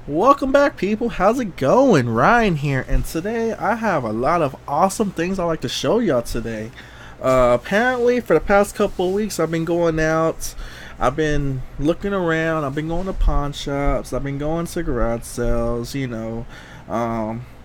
Welcome back, people. How's it going? Ryan here, and today I have a lot of awesome things I'd like to show y'all today. Apparently, for the past couple of weeks, I've been going out, I've been looking around, I've been going to pawn shops, I've been going to garage sales,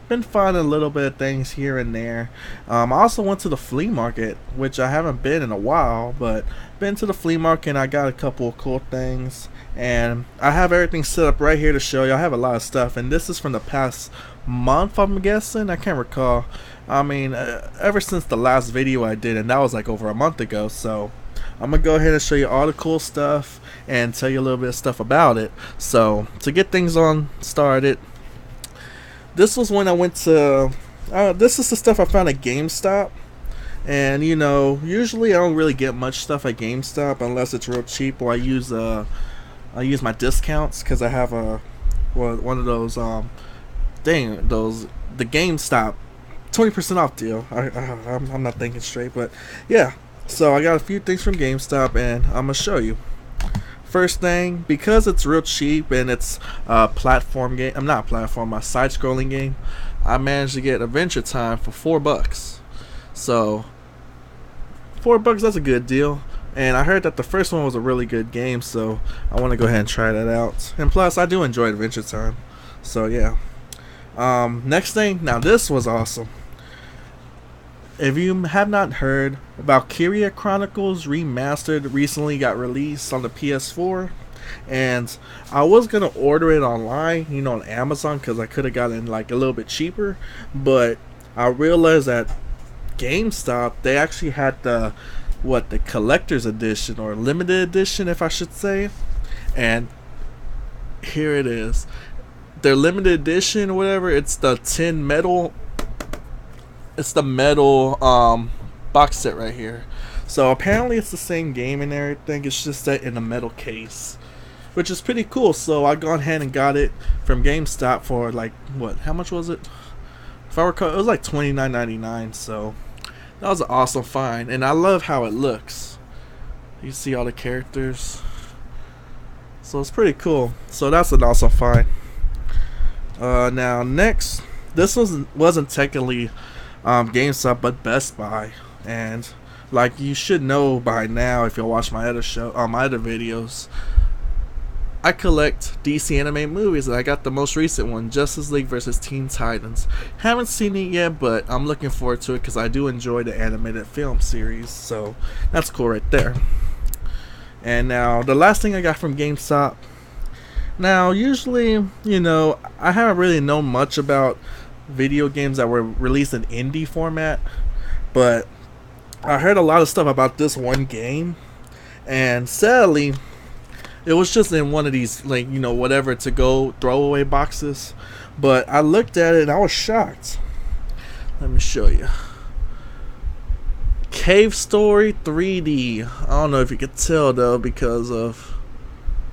been finding a little bit of things here and there. I also went to the flea market, which I haven't been in a while, but been to the flea market and I got a couple of cool things. And I have everything set up right here to show you. I have a lot of stuff, and this is from the past month, I'm guessing. I can't recall. Ever since the last video I did, and that was like over a month ago. So I'm gonna go ahead and show you all the cool stuff and tell you a little bit of stuff about it. So to get things on started, this was when I went to. This is the stuff I found at GameStop. And usually I don't really get much stuff at GameStop unless it's real cheap, or I use my discounts because I have one of those the GameStop 20% off deal. I'm not thinking straight, but yeah. So I got a few things from GameStop and I'm gonna show you. First thing, because it's real cheap and it's a platform game. I'm not a platform, a side-scrolling game. I managed to get Adventure Time for $4. So $4, that's a good deal. And I heard that the first one was a really good game, so I want to go ahead and try that out. And plus, I do enjoy Adventure Time. So yeah. Next thing, now this was awesome. If you have not heard, Valkyria Chronicles Remastered recently got released on the PS4. And I was going to order it online, on Amazon, because I could have gotten like a little bit cheaper. But I realized that GameStop, they actually had the collector's edition, or limited edition, if I should say. And here it is, their limited edition or whatever. It's the metal box set right here. So apparently it's the same game and everything, it's just that in a metal case, which is pretty cool. So I gone ahead and got it from GameStop for like, how much was it? If I recall, it was like $29.99. So that was an awesome find, and I love how it looks. You see all the characters, so it's pretty cool. So that's an awesome find. Now next, this wasn't technically GameStop, but Best Buy, and like you should know by now if you watch my other videos, I collect DC animated movies, and I got the most recent one, Justice League vs. Teen Titans. Haven't seen it yet, but I'm looking forward to it because I do enjoy the animated film series, so that's cool right there. And now, the last thing I got from GameStop. Now, usually, I haven't really known much about video games that were released in indie format, but I heard a lot of stuff about this one game, and sadly, it was just in one of these, like, whatever to go throwaway boxes. But I looked at it and I was shocked. Let me show you. Cave Story 3D. I don't know if you could tell though because of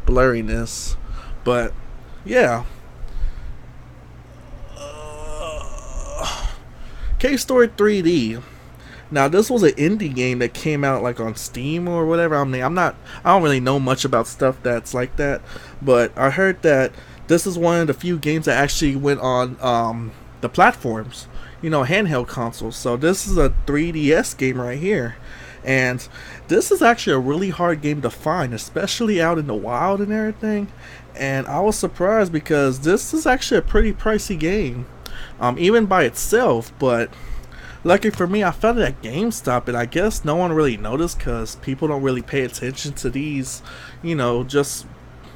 blurriness. But yeah. Cave Story 3D. Now this was an indie game that came out like on Steam or whatever. I don't really know much about stuff that's like that, but I heard that this is one of the few games that actually went on the platforms, handheld consoles. So this is a 3DS game right here, and this is actually a really hard game to find, especially out in the wild and everything. And I was surprised because this is actually a pretty pricey game, even by itself, but lucky for me, I found it at GameStop, and I guess no one really noticed because people don't really pay attention to these, just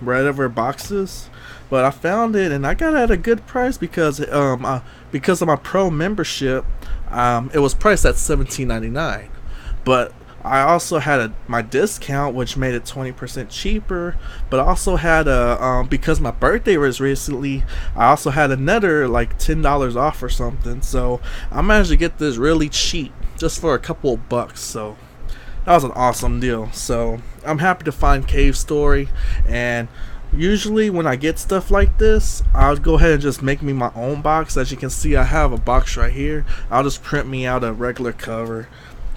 whatever boxes. But I found it, and I got it at a good price because of my pro membership. It was priced at $17.99, but I also had my discount, which made it 20% cheaper. But I also had because my birthday was recently, I also had another like $10 off or something. So I managed to get this really cheap, just for a couple of bucks. So that was an awesome deal. So I'm happy to find Cave Story, and usually when I get stuff like this, I'll go ahead and just make me my own box. As you can see, I have a box right here. I'll just print me out a regular cover,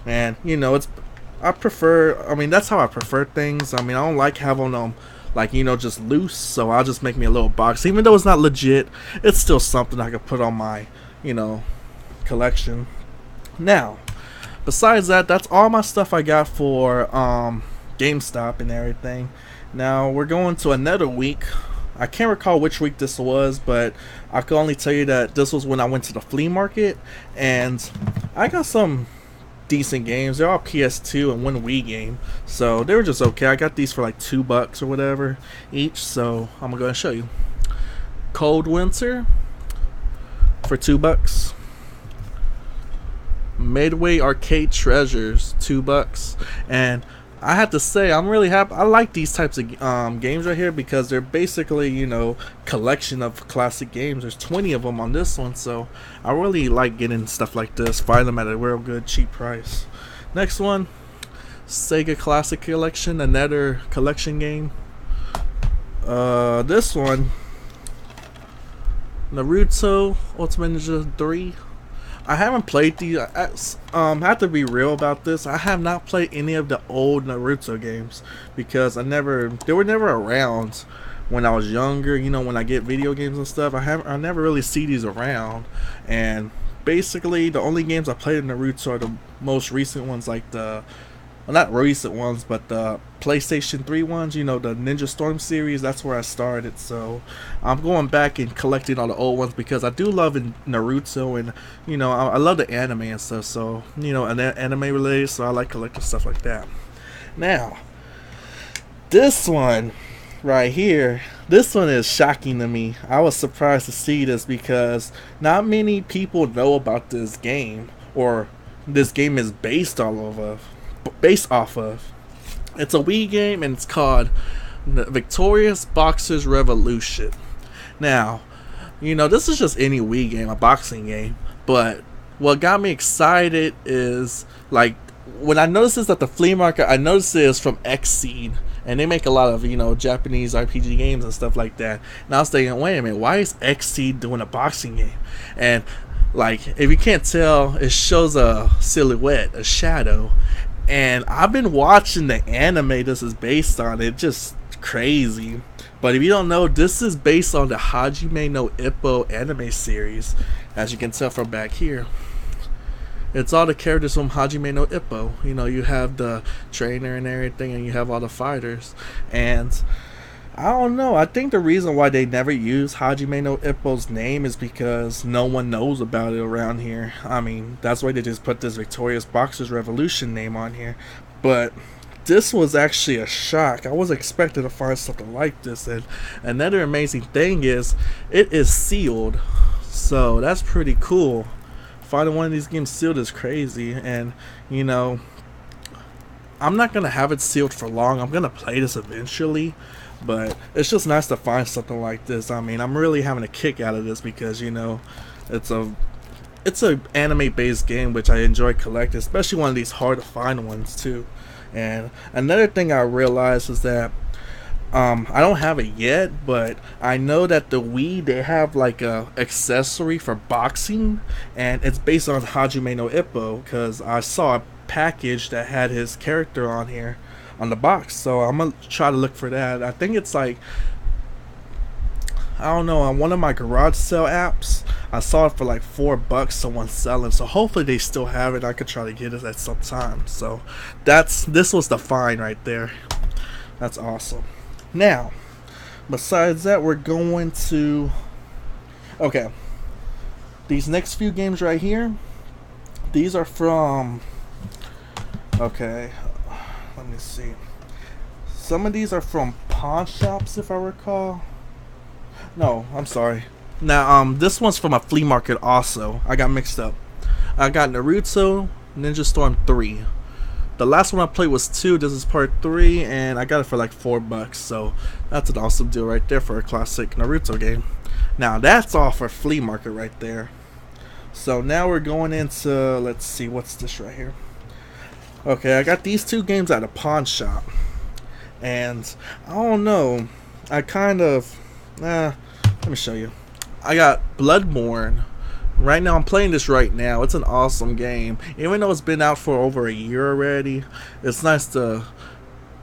and that's how I prefer things. I don't like having them like, you know, just loose. So I'll just make me a little box. Even though it's not legit, it's still something I could put on my, you know, collection. Now, besides that, that's all my stuff I got for GameStop and everything. Now we're going to another week. I can't recall which week this was, but I can only tell you that this was when I went to the flea market, and I got some decent games. They're all PS2 and one Wii game, so they were just okay. I got these for like $2 or whatever each, so I'm gonna show you. Cold Winter for $2. Midway Arcade Treasures, $2, and I have to say, I'm really happy. I like these types of games right here because they're basically, you know, collection of classic games. There's 20 of them on this one, so I really like getting stuff like this. Find them at a real good, cheap price. Next one, Sega Classic Collection, another collection game. This one, Naruto Ultimate Ninja 3. I haven't played these. I have to be real about this. I have not played any of the old Naruto games because they were never around when I was younger. You know, when I get video games and stuff, I never really see these around. And basically, the only games I played in Naruto are the most recent ones, like well, not recent ones, but the PlayStation 3 ones, you know, the Ninja Storm series. That's where I started, so I'm going back and collecting all the old ones because I do love Naruto, and, you know, I love the anime and stuff, so, you know, anime related, so I like collecting stuff like that. Now, this one right here, this one is shocking to me. I was surprised to see this because not many people know about this game, or this game is based off of. It's a Wii game, and it's called Victorious Boxers Revolution. Now, you know, this is just any Wii game, a boxing game, but what got me excited is, like, when I noticed this at the flea market, I noticed it was from Xseed, and they make a lot of, you know, Japanese RPG games and stuff like that. And I was thinking, wait a minute, why is Xseed doing a boxing game? And, like, if you can't tell, it shows a silhouette, a shadow. And I've been watching the anime this is based on. It's just crazy. But if you don't know, this is based on the Hajime no Ippo anime series. As you can tell from back here, it's all the characters from Hajime no Ippo. You know, you have the trainer and everything, and you have all the fighters. And I don't know, I think the reason why they never use Hajime no Ippo's name is because no one knows about it around here. I mean, that's why they just put this Victorious Boxers Revolution name on here. But this was actually a shock. I was expecting to find something like this. And another amazing thing is, it is sealed. So that's pretty cool. Finding one of these games sealed is crazy. And, you know, I'm not going to have it sealed for long. I'm going to play this eventually. But it's just nice to find something like this. I mean, I'm really having a kick out of this because, you know, it's a anime based game which I enjoy collecting, especially one of these hard to find ones too. And another thing I realized is that I don't have it yet, but I know that the Wii, they have like a accessory for boxing, and it's based on Hajime no Ippo because I saw a package that had his character on here on the box, so I'm gonna try to look for that. I think it's like, I don't know, on one of my garage sale apps I saw it for like $4 someone selling, so hopefully they still have it. I could try to get it at some time. So this was the find right there. That's awesome. Now, besides that, we're going to, okay, these next few games right here, these are from, okay, let me see. Some of these are from pawnshops, if I recall. No, I'm sorry. Now, this one's from a flea market also. I got mixed up. I got Naruto Ninja Storm 3. The last one I played was 2. This is part 3, and I got it for like $4. So that's an awesome deal right there for a classic Naruto game. Now, that's all for flea market right there. So now we're going into, let's see, what's this right here? Okay, I got these two games at a pawn shop, and I don't know, I kind of, let me show you. I got Bloodborne. Right now, I'm playing this right now. It's an awesome game. Even though it's been out for over a year already, it's nice to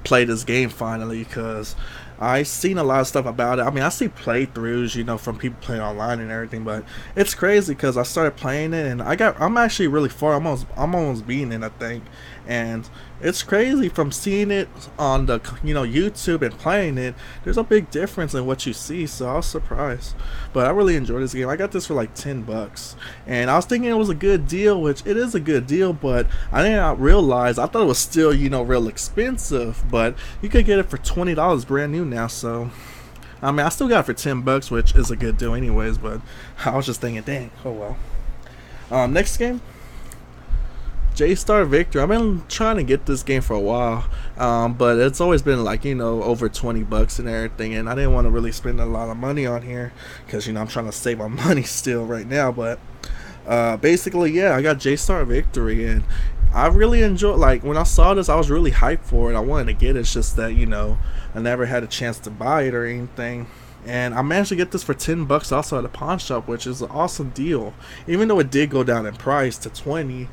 play this game finally because I seen a lot of stuff about it. I mean, I see playthroughs, you know, from people playing online and everything, but it's crazy because I started playing it and I'm actually really far. I'm almost beating it, I think, and it's crazy from seeing it on the YouTube and playing it. There's a big difference in what you see, so I was surprised. But I really enjoyed this game. I got this for like $10, and I was thinking it was a good deal, which it is a good deal, but I didn't realize. I thought it was still real expensive, but you could get it for $20 brand new now. So I mean, I still got it for $10, which is a good deal anyways, but I was just thinking, dang, oh well. Next game, J-Star Victory. I've been trying to get this game for a while, but it's always been like over $20 and everything, and I didn't want to really spend a lot of money on here because I'm trying to save my money still right now. But basically, yeah, I got J-Star Victory, and I really enjoyed. Like when I saw this, I was really hyped for it. I wanted to get it. It's just that I never had a chance to buy it or anything. And I managed to get this for $10 also at a pawn shop, which is an awesome deal. Even though it did go down in price to $20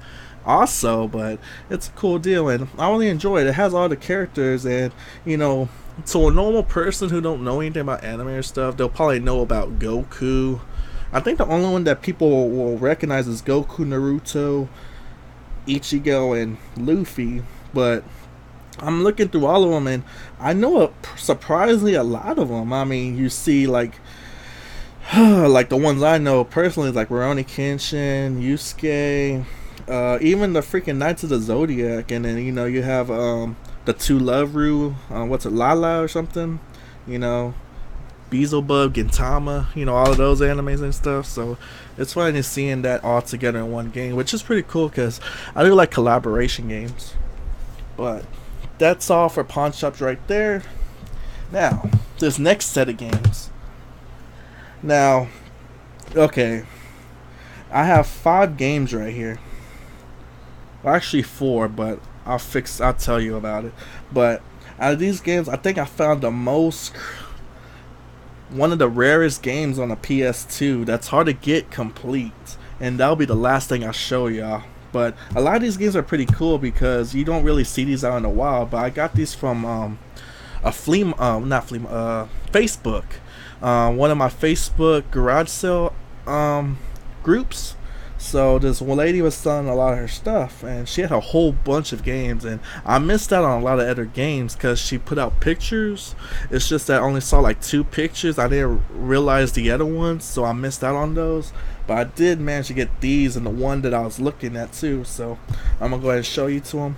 also, but it's a cool deal, and I really enjoy it. It has all the characters, and to a normal person who don't know anything about anime or stuff, they'll probably know about Goku. I think the only one that people will recognize is Goku, Naruto, Ichigo, and Luffy, but I'm looking through all of them, and I know surprisingly a lot of them. I mean, you see like like the ones I know personally, like Rurouni Kenshin, Yusuke, even the freaking Knights of the Zodiac, and then you have the two Love Ru, what's it, Lala or something, Beelzebub, Gintama, all of those animes and stuff. So it's funny seeing that all together in one game, which is pretty cool because I do like collaboration games. But that's all for pawn shops right there. Now, this next set of games. Now, okay, I have 5 games right here. Well, actually 4, but I'll tell you about it. But out of these games, I think I found one of the rarest games on a PS2 that's hard to get complete, and that'll be the last thing I show y'all. But a lot of these games are pretty cool because you don't really see these out in the wild. But I got these from Facebook. One of my Facebook garage sale groups. So this one lady was selling a lot of her stuff, and she had a whole bunch of games, and I missed out on a lot of other games because she put out pictures. It's just that I only saw like 2 pictures. I didn't realize the other ones, so I missed out on those. But I did manage to get these and the one that I was looking at too, so I'm gonna go ahead and show you to them.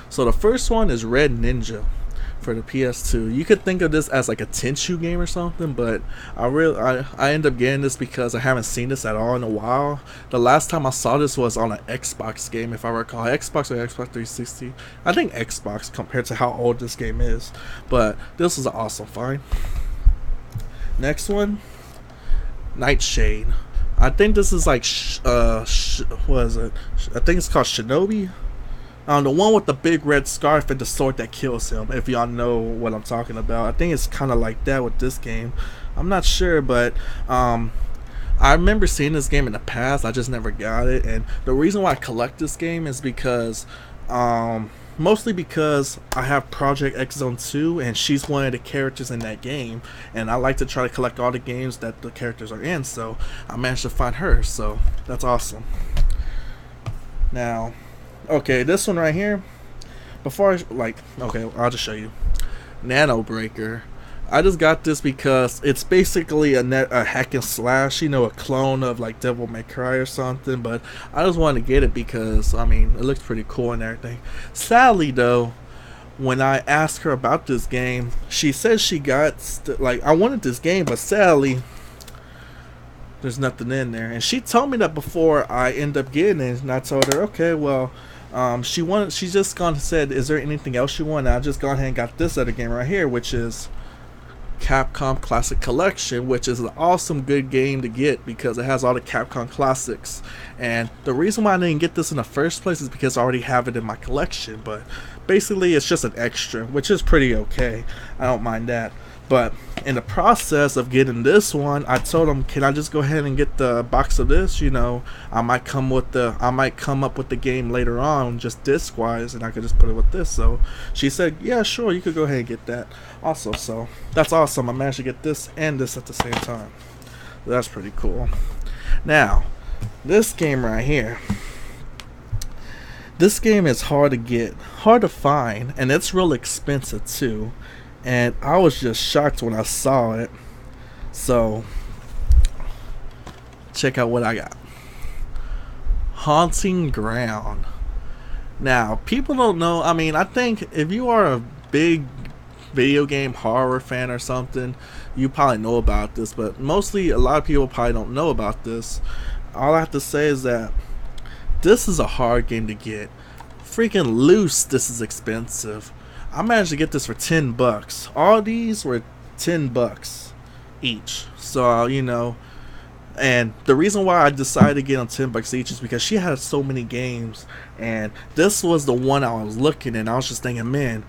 So the first one is Red Ninja for the PS2. You could think of this as like a Tenchu game or something, but I end up getting this because I haven't seen this at all in a while. The last time I saw this was on an Xbox game, if I recall. Xbox or Xbox 360. I think Xbox compared to how old this game is. But this was an awesome find. Next one, Nightshade. I think this is like what is it? I think it's called Shinobi. The one with the big red scarf and the sword that kills him, if y'all know what I'm talking about. I think it's kind of like that with this game. I'm not sure, but I remember seeing this game in the past. I just never got it, and the reason why I collect this game is because mostly because I have Project X Zone 2, and she's one of the characters in that game, and I like to try to collect all the games that the characters are in, so I managed to find her, so that's awesome. Now, okay, this one right here, okay, I'll just show you. Nano Breaker. I just got this because it's basically a hack and slash, a clone of like Devil May Cry or something, but I just wanted to get it because, I mean, it looks pretty cool and everything. Sadly though, when I asked her about this game, she said she got, I wanted this game, but sadly, there's nothing in there. And she told me that before I end up getting it, and I told her, okay, well, she just gone and said, is there anything else you want? And I just gone ahead and got this other game right here, which is Capcom Classic Collection, which is an awesome good game to get because it has all the Capcom classics. And the reason why I didn't get this in the first place is because I already have it in my collection, but basically it's just an extra, which is pretty okay. I don't mind that. But in the process of getting this one, I told him, can I just go ahead and get the box of this? You know, I might come up with the game later on, just disc wise, and I could just put it with this. So she said, yeah, sure, you could go ahead and get that also. So that's awesome. I managed to get this and this at the same time. That's pretty cool. Now, this game right here. This game is hard to get, hard to find, and it's real expensive too. And I was just shocked when I saw it. So, check out what I got. Haunting Ground. Now, people don't know. I mean, I think if you are a big video game horror fan or something, you probably know about this. But mostly, a lot of people probably don't know about this. All I have to say is that this is a hard game to get. Freaking loose, this is expensive. I managed to get this for $10. All these were $10 each. So, you know, and the reason why I decided to get on $10 each is because she had so many games, and this was the one I was looking at. I was just thinking, man,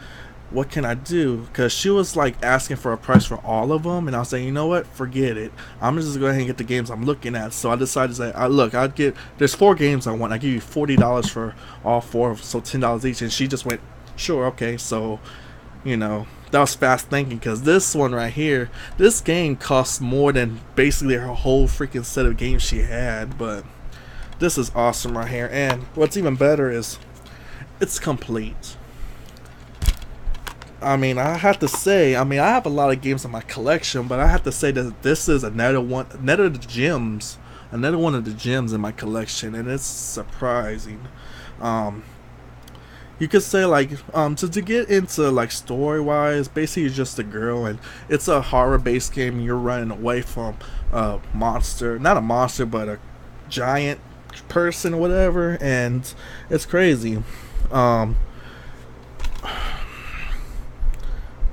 what can I do? Because she was like asking for a price for all of them, and I was saying, you know what, forget it, I'm just go ahead and get the games I'm looking at. So I decided to say, look, there's 4 games I want, I give you $40 for all 4, so $10 each. And she just went, sure, okay. So, you know, that was fast thinking, because this one right here, this game costs more than basically her whole freaking set of games she had. But this is awesome right here, and what's even better is it's complete. I mean, I have to say, I have a lot of games in my collection, but I have to say that this is another one of the gems in my collection, and it's surprising. You could say, like, to get into, like, story wise, basically you're just a girl, and it's a horror based game, and you're running away from a monster, not a monster, but a giant person or whatever, and it's crazy.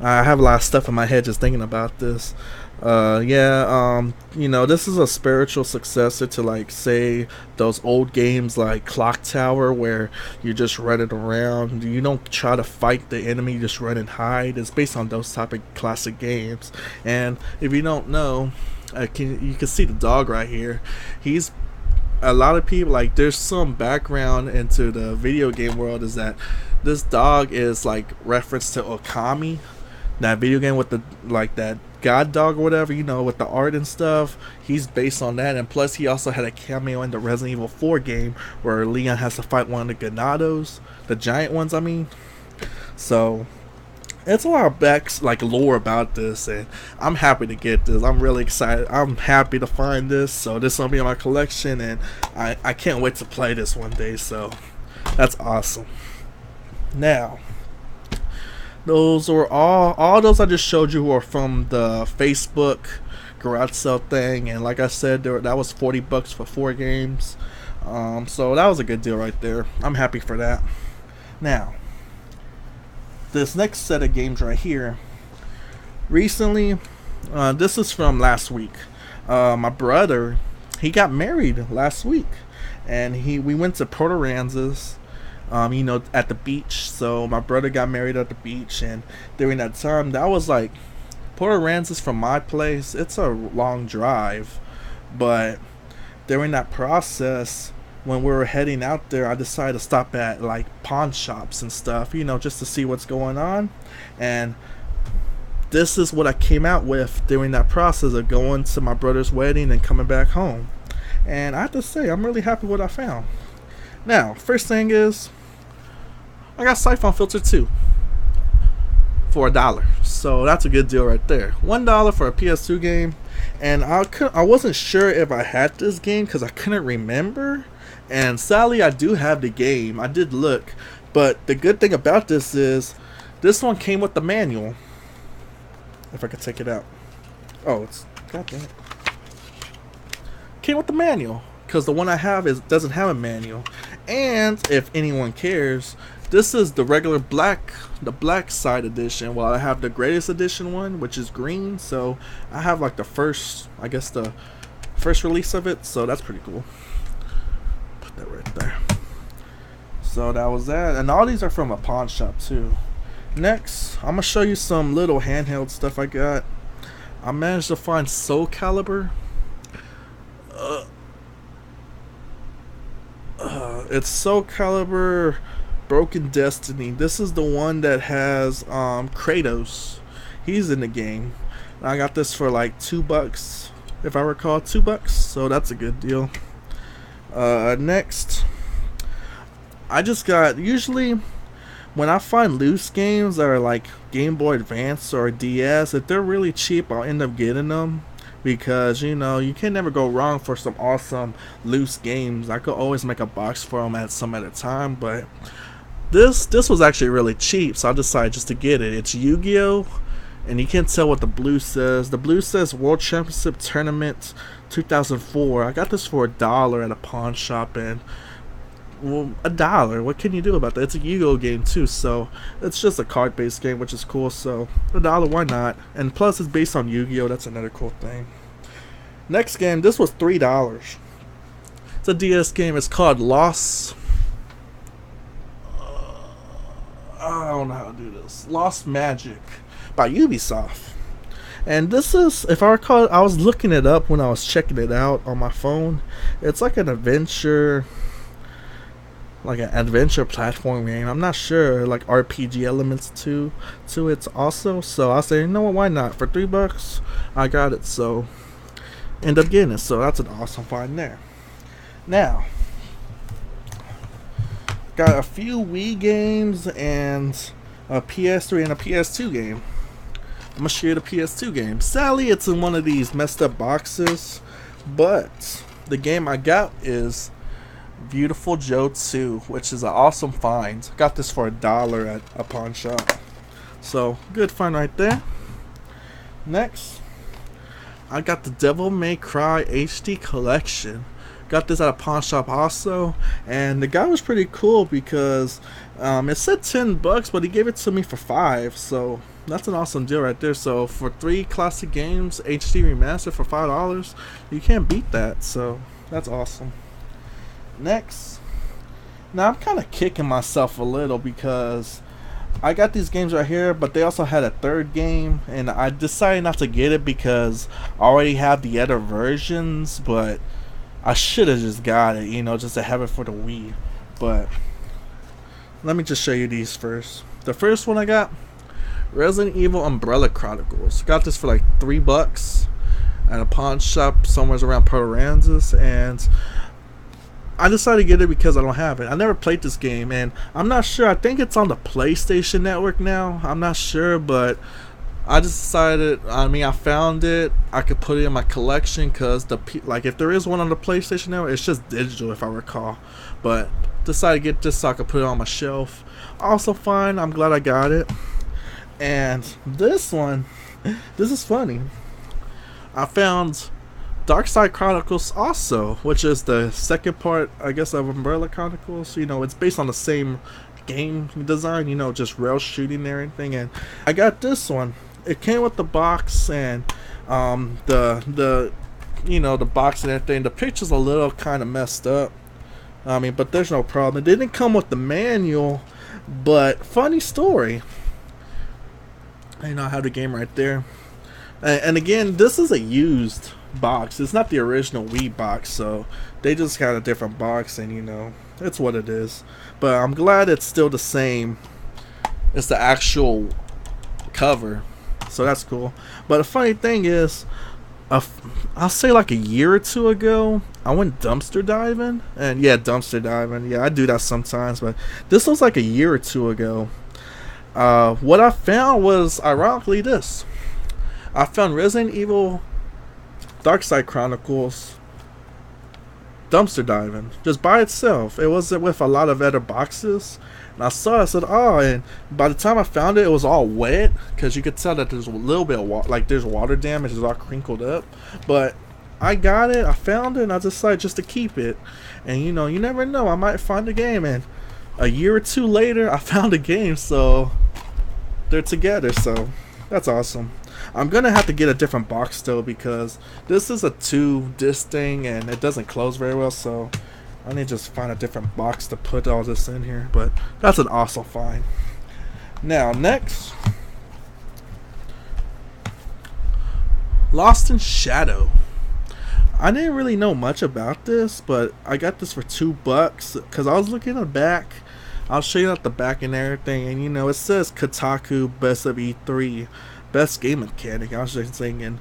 I have a lot of stuff in my head just thinking about this. You know, this is a spiritual successor to, like, say, those old games like Clock Tower, where you're just running around. You don't try to fight the enemy, you just run and hide. It's based on those type of classic games. And if you don't know, you can see the dog right here. A lot of people, like, there's some background into the video game world, is that this dog is like reference to Okami, that video game with the, like, that god dog or whatever, you know, with the art and stuff. He's based on that, and plus he also had a cameo in the Resident Evil 4 game where Leon has to fight one of the Ganados, the giant ones, I mean. So it's a lot of lore about this, and I'm happy to get this. I'm really excited. I'm happy to find this, so this will be in my collection, and I can't wait to play this one day. So that's awesome. Now, those were all those I just showed you were from the Facebook garage sale thing, and like I said, that was $40 for 4 games. So that was a good deal right there. I'm happy for that. Now, this next set of games right here, recently, this is from last week. My brother, he got married last week, and we went to Port Aransas, you know, at the beach. So my brother got married at the beach, and during that time, that was like, Port Aransas from my place, it's a long drive, but during that process, when we were heading out there, I decided to stop at, like, pawnshops and stuff, you know, just to see what's going on. And this is what I came out with during that process of going to my brother's wedding and coming back home. And I have to say, I'm really happy with what I found. Now, first thing is, I got Siphon Filter 2 for $1. So that's a good deal right there. $1 for a PS2 game. And I wasn't sure if I had this game because I couldn't remember. And sadly, I do have the game. I did look. But the good thing about this is, this one came with the manual. If I could take it out. Oh, it's... God damn it. Came with the manual. Because the one I have doesn't have a manual. And if anyone cares, this is the regular the black side edition, while I have the greatest edition one, which is green. So I have, like, the first release of it. So that's pretty cool. Put that right there. So that was that. And all these are from a pawn shop too. Next, I'm gonna show you some little handheld stuff I got. I managed to find Soul Calibur. Uh, it's Soul Calibur Broken Destiny. This is the one that has Kratos. He's in the game. I got this for like $2, if I recall, $2. So that's a good deal. Next, I just got, usually when I find loose games that are like Game Boy Advance or DS, if they're really cheap, I'll end up getting them. Because, you know, you can never go wrong for some awesome loose games. I could always make a box for them at a time, but this was actually really cheap, so I decided just to get it. It's Yu-Gi-Oh! And you can't tell what the blue says. The blue says World Championship Tournament 2004. I got this for $1 at a pawn shop, and well, $1. What can you do about that? It's a Yu-Gi-Oh game too, so it's just a card-based game, which is cool. So $1, why not? And plus, it's based on Yu-Gi-Oh. That's another cool thing. Next game, this was $3. It's a DS game. It's called Lost. I don't know how to do this. Lost Magic by Ubisoft. And this is, if I recall, I was looking it up when I was checking it out on my phone. It's like an adventure. Like an adventure platform game. I'm not sure, like RPG elements to it also. So I say, you know what, why not? For $3, I got it. So end up getting it. So that's an awesome find there. Now, got a few Wii games and a PS3 and a PS2 game. I'm gonna show you the PS2 game. Sadly, it's in one of these messed up boxes, but the game I got is Beautiful Joe 2, which is an awesome find. Got this for $1 at a pawn shop. So, good find right there. Next, I got the Devil May Cry HD Collection. Got this at a pawn shop also. And the guy was pretty cool because it said $10, but he gave it to me for $5. So, that's an awesome deal right there. So, for 3 classic games, HD remastered for $5, you can't beat that. So, that's awesome. Next, now I'm kind of kicking myself a little because I got these games right here, but they also had a third game, and I decided not to get it because I already have the other versions, but I should have just got it, you know, just to have it for the Wii. But let me just show you these first. The first one I got, Resident Evil Umbrella Chronicles. Got this for like $3 at a pawn shop somewhere around Port Aransas, and I decided to get it because I don't have it. I never played this game, and I'm not sure. I think it's on the PlayStation Network now. I'm not sure, but I just decided. I mean, I found it. I could put it in my collection because like if there is one on the PlayStation Network, it's just digital if I recall. But decided to get this so I could put it on my shelf. Also fine. I'm glad I got it. And this one, this is funny. I found Dark Side Chronicles also, which is the second part, I guess, of Umbrella Chronicles. You know, it's based on the same game design, you know, just rail shooting and everything. And I got this one. It came with the box and the you know, the box and everything. The picture's a little kind of messed up. I mean, but there's no problem. It didn't come with the manual, but funny story. You know, I have the game right there. And again, this is a used box. It's not the original Wii box, so they just got a different box, and you know, it's what it is. But I'm glad it's still the same. It's the actual cover, so that's cool. But the funny thing is, I'll say like a year or two ago, I went dumpster diving, and yeah, dumpster diving. Yeah, I do that sometimes, but this was like a year or two ago. What I found was ironically this. I found Resident Evil Dark Side Chronicles dumpster diving just by itself. It wasn't with a lot of other boxes. And I saw it, I said, oh, and by the time I found it, it was all wet because you could tell that there's a little bit of water, like there's water damage, it's all crinkled up. But I got it, I found it, and I decided just to keep it. And you know, you never know, I might find a game. And a year or two later, I found a game, so they're together. So that's awesome. I'm gonna have to get a different box still because this is a 2-disc thing and it doesn't close very well, so I need to just find a different box to put all this in here. But that's an awesome find. Now next, Lost in Shadow. I didn't really know much about this, but I got this for $2 because I was looking at the back. I'll show you at the back and everything, and it says Kotaku Best of E3, Best Game Mechanic. I was thinking,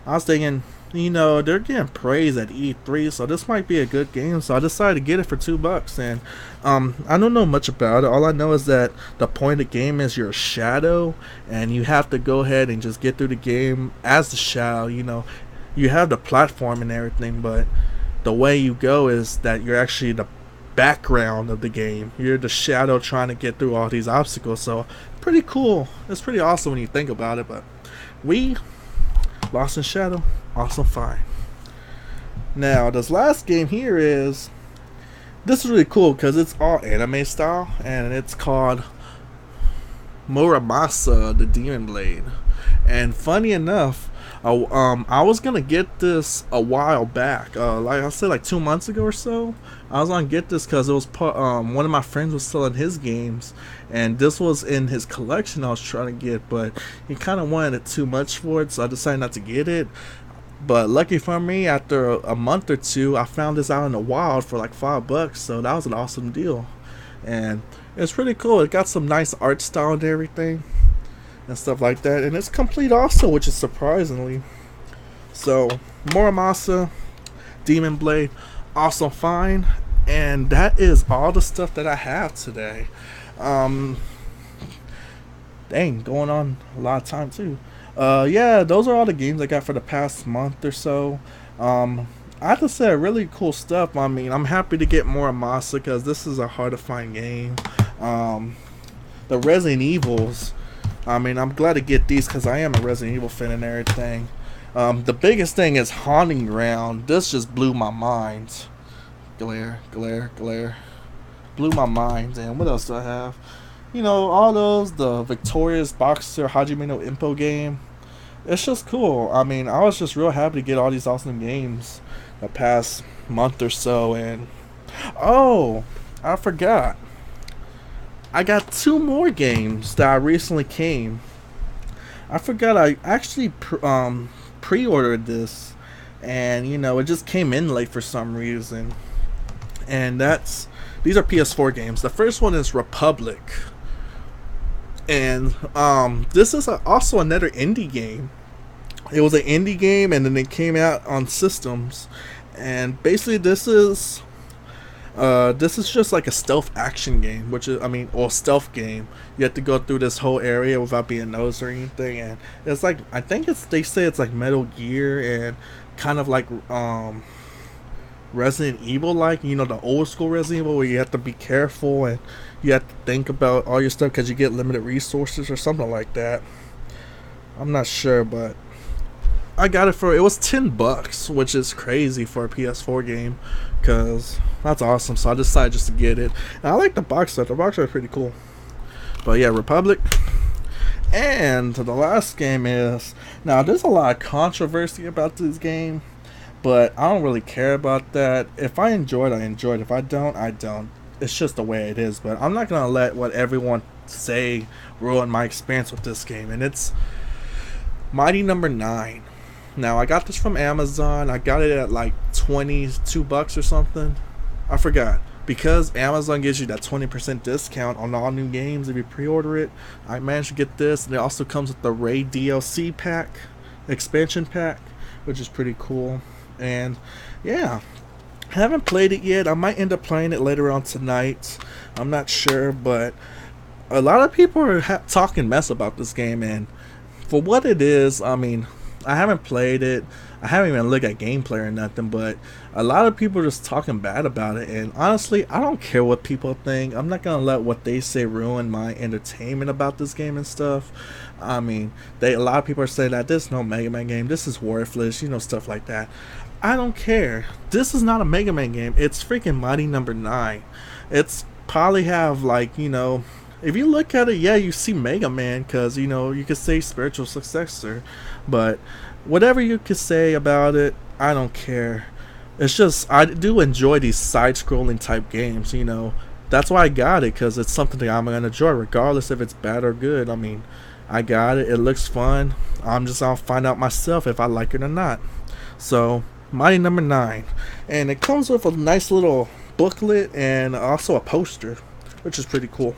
they're getting praise at E3, so this might be a good game. So I decided to get it for $2, and I don't know much about it. All I know is that the point of the game is you're a shadow, and you have to go ahead and just get through the game as the shadow. You have the platform and everything, but the way you go is that you're actually the background of the game. You're the shadow trying to get through all these obstacles. So pretty cool. It's pretty awesome when you think about it. But we Lost in Shadow, awesome fine. Now this last game here this is really cool because it's all anime style, and it's called Muramasa the Demon Blade. And funny enough, I was gonna get this a while back, like I said, like 2 months ago or so. I was gonna get this because it was one of my friends was selling his games, and this was in his collection I was trying to get, but he kind of wanted it too much for it, so I decided not to get it. But lucky for me, after a month or two, I found this out in the wild for like $5, so that was an awesome deal. And it's pretty cool. It got some nice art style and everything and stuff like that, and it's complete also, which is surprisingly. So Muramasa Demon Blade, awesome fine. And that is all the stuff that I have today. Dang, going on a lot of time too. Yeah, those are all the games I got for the past month or so. I have to say, really cool stuff. I mean, I'm happy to get Muramasa because this is a hard to find game. The Resident Evils, I mean, I'm glad to get these because I am a Resident Evil fan and everything. The biggest thing is Haunting Ground. This just blew my mind. Glare. Blew my mind. And what else do I have? All those, the Victorious Boxer Hajime no Ippo game. It's just cool. I mean, I was just real happy to get all these awesome games the past month or so. And oh, I forgot. I got 2 more games that I recently came. I forgot I actually pre-ordered this, and it just came in late for some reason. And these are PS4 games. The first one is Republic, and this is also another indie game. It was an indie game, and then it came out on systems. And basically, this is just like a stealth action game, or stealth game. You have to go through this whole area without being noticed or anything, and it's like, they say it's like Metal Gear and kind of like Resident Evil, like the old school Resident Evil, where you have to be careful and you have to think about all your stuff because you get limited resources or something like that. I'm not sure, but I got it it was $10, which is crazy for a PS4 game, because that's awesome. So I decided just to get it. And I like the box art. The box art is pretty cool. But yeah, Republic. And the last game is, now there's a lot of controversy about this game, but I don't really care about that. If I enjoy it, I enjoy it. If I don't, I don't. It's just the way it is. But I'm not going to let what everyone say ruin my experience with this game. And it's Mighty Number 9. Now, I got this from Amazon. I got it at like $22 or something. I forgot. Because Amazon gives you that 20% discount on all new games if you pre-order it, I managed to get this. And it also comes with the Raid DLC pack, expansion pack, which is pretty cool. And yeah, I haven't played it yet. I might end up playing it later on tonight. I'm not sure, but a lot of people are talking mess about this game. And for what it is, I mean, I haven't played it. I haven't even looked at gameplay or nothing, but a lot of people are just talking bad about it. And honestly, I don't care what people think. I'm not going to let what they say ruin my entertainment about this game and stuff. I mean, a lot of people are saying that this is no Mega Man game. This is worthless, stuff like that. I don't care. This is not a Mega Man game. It's freaking Mighty Number 9. It's probably have like, if you look at it, yeah, you see Mega Man because, you could say spiritual successor. But whatever you could say about it, I don't care. It's just, I do enjoy these side-scrolling type games, That's why I got it, because it's something that I'm going to enjoy, regardless if it's bad or good. I mean, I got it. It looks fun. I'm just gonna find out myself if I like it or not. So, Mighty number 9. And it comes with a nice little booklet and also a poster, which is pretty cool.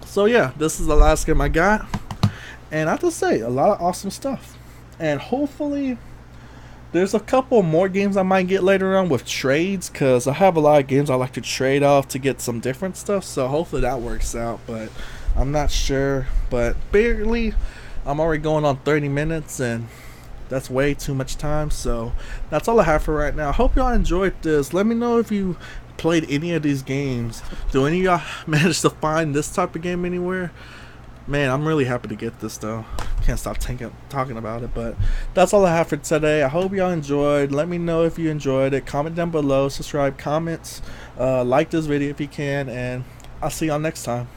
So yeah, this is the last game I got. And I have to say, a lot of awesome stuff. And hopefully, there's a couple more games I might get later on with trades, because I have a lot of games I like to trade off to get some different stuff. So hopefully that works out, but I'm not sure. But barely, I'm already going on 30 minutes, and that's way too much time. So that's all I have for right now. I hope y'all enjoyed this. Let me know if you played any of these games. Do any of y'all manage to find this type of game anywhere? Man, I'm really happy to get this though. Can't stop talking about it. But that's all I have for today. I hope y'all enjoyed. Let me know if you enjoyed it. Comment down below. Subscribe, comments, like this video if you can, and I'll see y'all next time.